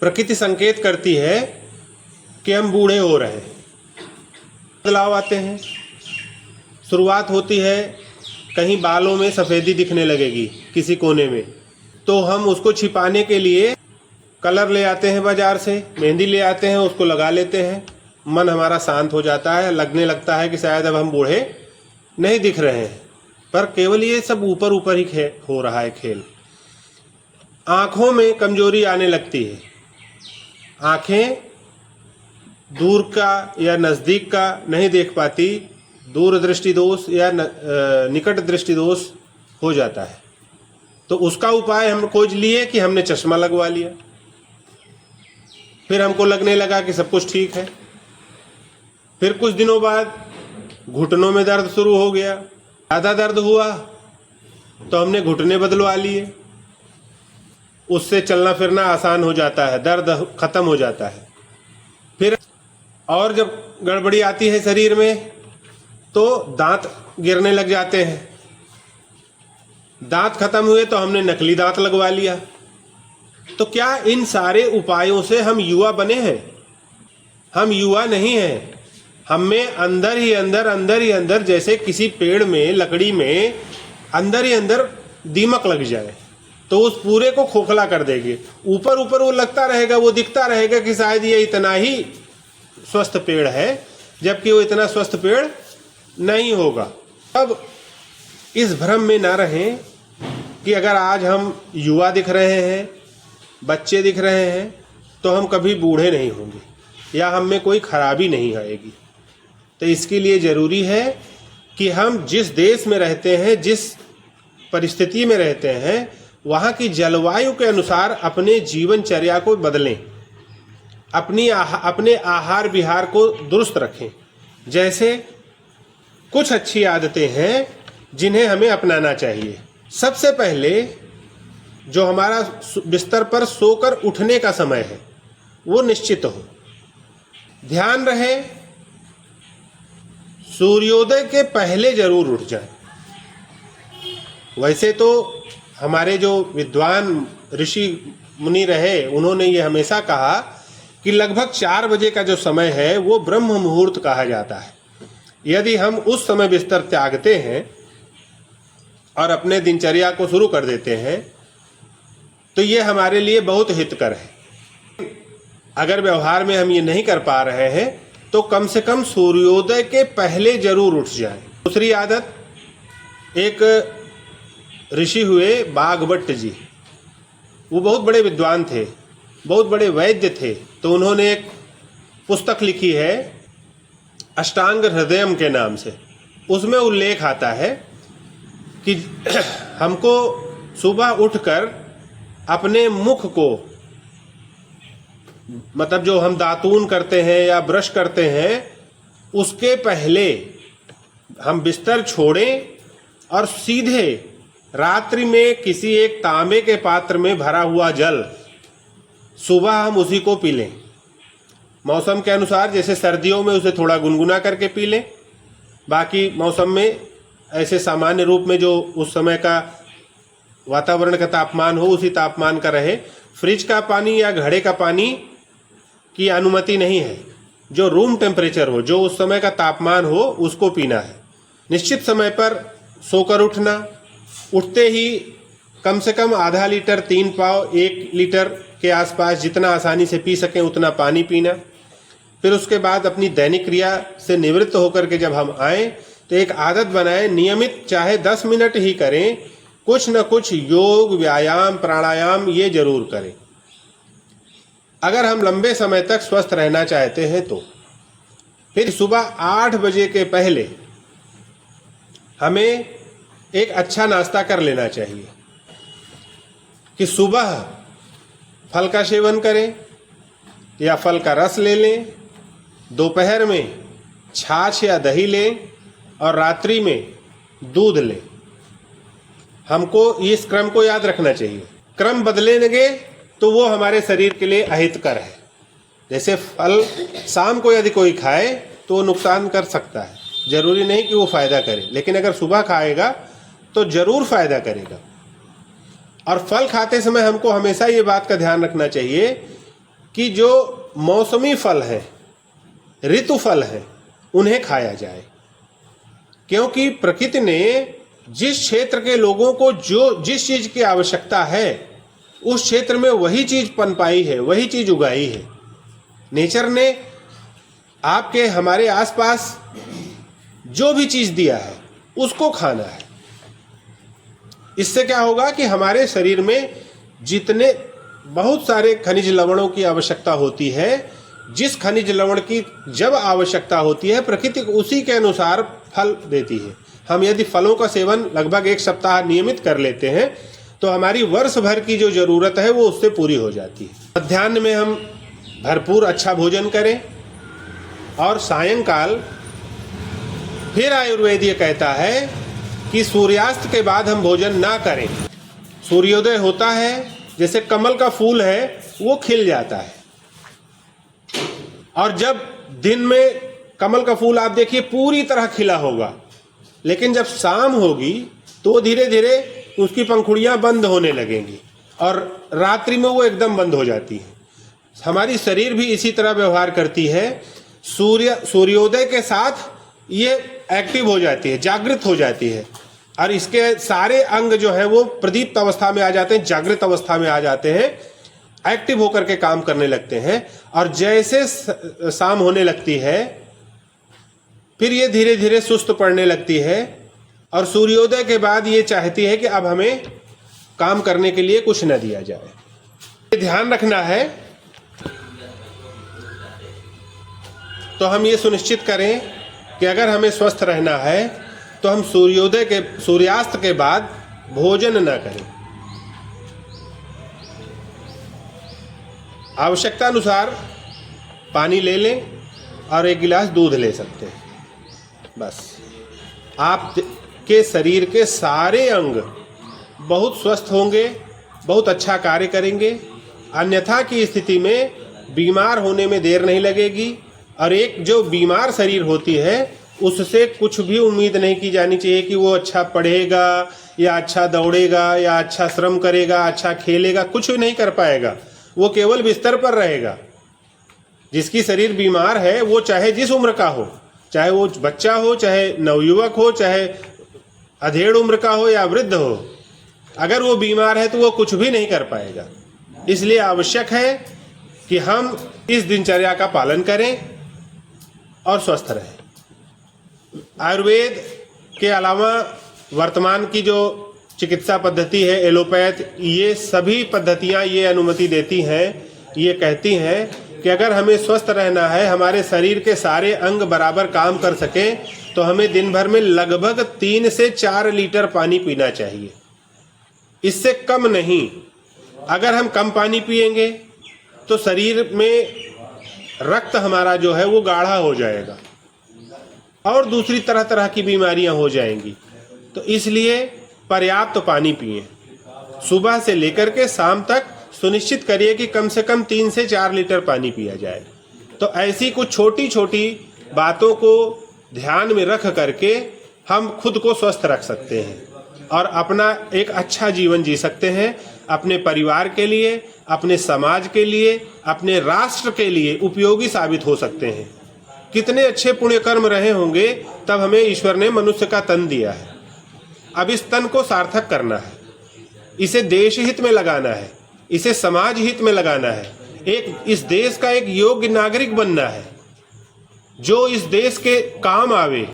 प्रकृति संकेत करती है कि हम बूढ़े हो रहे हैं। बदलाव आते हैं, शुरुआत होती है, कहीं बालों में सफ़ेदी दिखने लगेगी किसी कोने में, तो हम उसको छिपाने के लिए कलर ले आते हैं बाज़ार से, मेहंदी ले आते हैं, उसको लगा लेते हैं। मन हमारा शांत हो जाता है, लगने लगता है कि शायद अब हम बूढ़े नहीं दिख रहे हैं। पर केवल ये सब ऊपर ऊपर ही हो रहा है खेल। आँखों में कमजोरी आने लगती है, आँखें दूर का या नज़दीक का नहीं देख पाती, दूरदृष्टि दोष या निकट दृष्टि दोष हो जाता है। तो उसका उपाय हम खोज लिए कि हमने चश्मा लगवा लिया। फिर हमको लगने लगा कि सब कुछ ठीक है। फिर कुछ दिनों बाद घुटनों में दर्द शुरू हो गया, ज़्यादा दर्द हुआ तो हमने घुटने बदलवा लिए, उससे चलना फिरना आसान हो जाता है, दर्द खत्म हो जाता है। फिर और जब गड़बड़ी आती है शरीर में तो दांत गिरने लग जाते हैं। दांत खत्म हुए तो हमने नकली दांत लगवा लिया। तो क्या इन सारे उपायों से हम युवा बने हैं? हम युवा नहीं हैं। हम में अंदर ही अंदर जैसे किसी पेड़ में, लकड़ी में अंदर ही अंदर दीमक लग जाए तो उस पूरे को खोखला कर देगी। ऊपर ऊपर वो लगता रहेगा, वो दिखता रहेगा कि शायद ये इतना ही स्वस्थ पेड़ है, जबकि वो इतना स्वस्थ पेड़ नहीं होगा। अब इस भ्रम में ना रहें कि अगर आज हम युवा दिख रहे हैं, बच्चे दिख रहे हैं, तो हम कभी बूढ़े नहीं होंगे या हम में कोई खराबी नहीं आएगी। तो इसके लिए ज़रूरी है कि हम जिस देश में रहते हैं, जिस परिस्थिति में रहते हैं, वहाँ की जलवायु के अनुसार अपने जीवनचर्या को बदलें, अपने आहार विहार को दुरुस्त रखें। जैसे कुछ अच्छी आदतें हैं जिन्हें हमें अपनाना चाहिए। सबसे पहले जो हमारा बिस्तर पर सोकर उठने का समय है वो निश्चित हो। ध्यान रहे सूर्योदय के पहले जरूर उठ जाएं। वैसे तो हमारे जो विद्वान ऋषि मुनि रहे, उन्होंने ये हमेशा कहा कि लगभग 4 बजे का जो समय है वो ब्रह्म मुहूर्त कहा जाता है। यदि हम उस समय बिस्तर त्यागते हैं और अपने दिनचर्या को शुरू कर देते हैं तो ये हमारे लिए बहुत हितकर है। अगर व्यवहार में हम ये नहीं कर पा रहे हैं तो कम से कम सूर्योदय के पहले जरूर उठ जाएं। दूसरी आदत, एक ऋषि हुए बागभट्ट जी, वो बहुत बड़े विद्वान थे, बहुत बड़े वैद्य थे। तो उन्होंने एक पुस्तक लिखी है अष्टांग हृदयम के नाम से। उसमें उल्लेख आता है कि हमको सुबह उठकर अपने मुख को, मतलब जो हम दातून करते हैं या ब्रश करते हैं, उसके पहले हम बिस्तर छोड़ें और सीधे रात्रि में किसी एक तांबे के पात्र में भरा हुआ जल सुबह हम उसी को पी लें। मौसम के अनुसार, जैसे सर्दियों में उसे थोड़ा गुनगुना करके पी लें, बाकी मौसम में ऐसे सामान्य रूप में जो उस समय का वातावरण का तापमान हो उसी तापमान का रहे। फ्रिज का पानी या घड़े का पानी की अनुमति नहीं है। जो रूम टेम्परेचर हो, जो उस समय का तापमान हो, उसको पीना है। निश्चित समय पर सोकर उठना, उठते ही कम से कम आधा लीटर, 3 पाव, 1 लीटर के आसपास जितना आसानी से पी सकें उतना पानी पीना। फिर उसके बाद अपनी दैनिक क्रिया से निवृत्त होकर के जब हम आएँ तो एक आदत बनाएं, नियमित चाहे 10 मिनट ही करें, कुछ न कुछ योग, व्यायाम, प्राणायाम ये जरूर करें। अगर हम लंबे समय तक स्वस्थ रहना चाहते हैं तो फिर सुबह 8 बजे के पहले हमें एक अच्छा नाश्ता कर लेना चाहिए कि सुबह फल का सेवन करें या फल का रस ले लें, दोपहर में छाछ या दही लें और रात्रि में दूध लें। हमको इस क्रम को याद रखना चाहिए। क्रम बदलेंगे तो वो हमारे शरीर के लिए अहितकर है। जैसे फल शाम को यदि कोई खाए तो वो नुकसान कर सकता है, जरूरी नहीं कि वो फायदा करे, लेकिन अगर सुबह खाएगा तो जरूर फायदा करेगा। और फल खाते समय हमको हमेशा ये बात का ध्यान रखना चाहिए कि जो मौसमी फल हैं, ऋतु फल हैं, उन्हें खाया जाए, क्योंकि प्रकृति ने जिस क्षेत्र के लोगों को जिस चीज़ की आवश्यकता है उस क्षेत्र में वही चीज़ पनपाई है, वही चीज़ उगाई है। नेचर ने आपके हमारे आसपास जो भी चीज़ दिया है उसको खाना है। इससे क्या होगा कि हमारे शरीर में जितने बहुत सारे खनिज लवणों की आवश्यकता होती है, जिस खनिज लवण की जब आवश्यकता होती है प्रकृति उसी के अनुसार फल देती है। हम यदि फलों का सेवन लगभग 1 सप्ताह नियमित कर लेते हैं तो हमारी वर्ष भर की जो ज़रूरत है वो उससे पूरी हो जाती है। मध्याह्न में हम भरपूर अच्छा भोजन करें और सायंकाल फिर आयुर्वेद ये कहता है कि सूर्यास्त के बाद हम भोजन ना करें। सूर्योदय होता है, जैसे कमल का फूल है वो खिल जाता है, और जब दिन में कमल का फूल आप देखिए पूरी तरह खिला होगा, लेकिन जब शाम होगी तो धीरे धीरे उसकी पंखुड़ियां बंद होने लगेंगी और रात्रि में वो एकदम बंद हो जाती है। हमारी शरीर भी इसी तरह व्यवहार करती है। सूर्योदय के साथ ये एक्टिव हो जाती है, जागृत हो जाती है, और इसके सारे अंग जो है वो प्रदीप्त अवस्था में आ जाते हैं, जागृत अवस्था में आ जाते हैं, एक्टिव होकर के काम करने लगते हैं। और जैसे शाम होने लगती है फिर ये धीरे धीरे सुस्त पड़ने लगती है, और सूर्योदय के बाद ये चाहती है कि अब हमें काम करने के लिए कुछ न दिया जाए। ये ध्यान रखना है। तो हम ये सुनिश्चित करें कि अगर हमें स्वस्थ रहना है तो हम सूर्यास्त के बाद भोजन न करें। आवश्यकता अनुसार पानी ले लें और 1 गिलास दूध ले सकते हैं। बस आपके शरीर के सारे अंग बहुत स्वस्थ होंगे, बहुत अच्छा कार्य करेंगे। अन्यथा की स्थिति में बीमार होने में देर नहीं लगेगी, और एक जो बीमार शरीर होती है उससे कुछ भी उम्मीद नहीं की जानी चाहिए कि वो अच्छा पढ़ेगा या अच्छा दौड़ेगा या अच्छा श्रम करेगा, अच्छा खेलेगा। कुछ भी नहीं कर पाएगा, वो केवल बिस्तर पर रहेगा। जिसकी शरीर बीमार है वो चाहे जिस उम्र का हो, चाहे वो बच्चा हो, चाहे नवयुवक हो, चाहे अधेड़ उम्र का हो या वृद्ध हो, अगर वो बीमार है तो वो कुछ भी नहीं कर पाएगा। इसलिए आवश्यक है कि हम इस दिनचर्या का पालन करें और स्वस्थ रहें। आयुर्वेद के अलावा वर्तमान की जो चिकित्सा पद्धति है एलोपैथ, ये सभी पद्धतियां ये अनुमति देती हैं, ये कहती हैं कि अगर हमें स्वस्थ रहना है, हमारे शरीर के सारे अंग बराबर काम कर सकें, तो हमें दिन भर में लगभग 3 से 4 लीटर पानी पीना चाहिए, इससे कम नहीं। अगर हम कम पानी पिएंगे तो शरीर में रक्त हमारा जो है वो गाढ़ा हो जाएगा और दूसरी तरह तरह की बीमारियां हो जाएंगी। तो इसलिए पर्याप्त पानी पिएं। सुबह से लेकर के शाम तक सुनिश्चित करिए कि कम से कम 3 से 4 लीटर पानी पिया जाए। तो ऐसी कुछ छोटी छोटी बातों को ध्यान में रख करके हम खुद को स्वस्थ रख सकते हैं और अपना एक अच्छा जीवन जी सकते हैं। अपने परिवार के लिए, अपने समाज के लिए, अपने राष्ट्र के लिए उपयोगी साबित हो सकते हैं। कितने अच्छे पुण्य कर्म रहे होंगे तब हमें ईश्वर ने मनुष्य का तन दिया है। अब इस तन को सार्थक करना है, इसे देश हित में लगाना है, इसे समाज हित में लगाना है, इस देश का एक योग्य नागरिक बनना है जो इस देश के काम आवे।